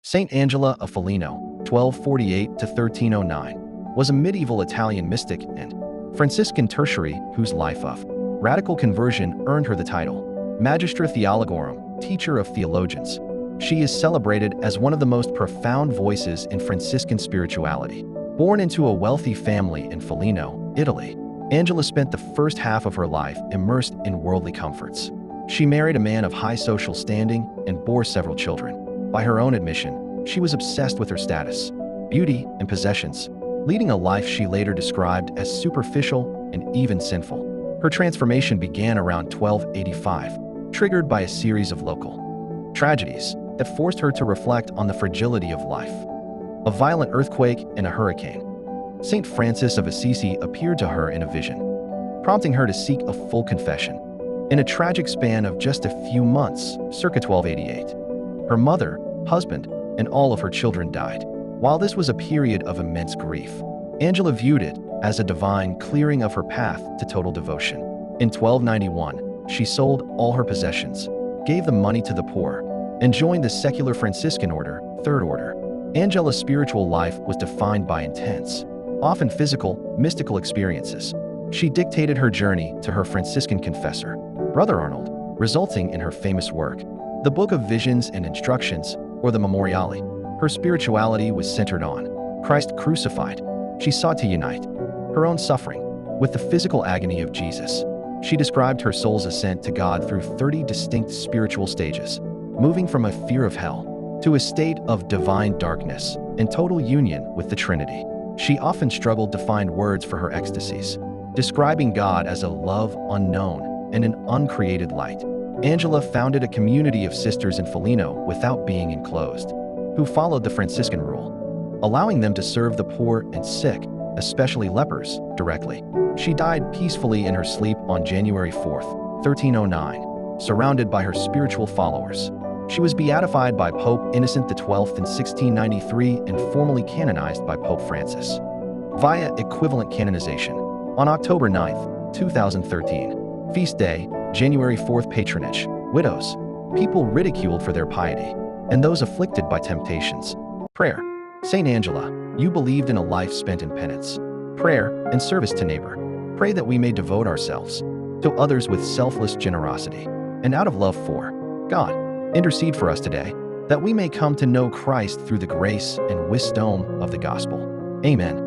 Saint Angela of Foligno, 1248 to 1309, was a medieval Italian mystic and Franciscan tertiary whose life of radical conversion earned her the title Magistra Theologorum, teacher of theologians. She is celebrated as one of the most profound voices in Franciscan spirituality. Born into a wealthy family in Foligno, Italy, Angela spent the first half of her life immersed in worldly comforts. She married a man of high social standing and bore several children. By her own admission, she was obsessed with her status, beauty, and possessions, leading a life she later described as superficial and even sinful. Her transformation began around 1285, triggered by a series of local tragedies that forced her to reflect on the fragility of life. A violent earthquake and a hurricane. Saint Francis of Assisi appeared to her in a vision, prompting her to seek a full confession. In a tragic span of just a few months, circa 1288, her mother, husband, and all of her children died. While this was a period of immense grief, Angela viewed it as a divine clearing of her path to total devotion. In 1291, she sold all her possessions, gave the money to the poor, and joined the secular Franciscan order, Third Order. Angela's spiritual life was defined by intense, often physical, mystical experiences. She dictated her journey to her Franciscan confessor, Brother Arnold, resulting in her famous work, the Book of Visions and Instructions, or the Memoriale. Her spirituality was centered on Christ crucified. She sought to unite her own suffering with the physical agony of Jesus. She described her soul's ascent to God through 30 distinct spiritual stages, moving from a fear of hell to a state of divine darkness and total union with the Trinity. She often struggled to find words for her ecstasies, describing God as a love unknown and an uncreated light. Angela founded a community of sisters in Foligno without being enclosed, who followed the Franciscan rule, allowing them to serve the poor and sick, especially lepers, directly. She died peacefully in her sleep on January 4, 1309, surrounded by her spiritual followers. She was beatified by Pope Innocent XII in 1693 and formally canonized by Pope Francis via equivalent canonization on October 9, 2013. Feast day, January 4th. Patronage: widows, people ridiculed for their piety, and those afflicted by temptations. Prayer. Saint Angela, you believed in a life spent in penance, prayer, and service to neighbor. Pray that we may devote ourselves to others with selfless generosity and out of love for God. Intercede for us today, that we may come to know Christ through the grace and wisdom of the gospel. Amen.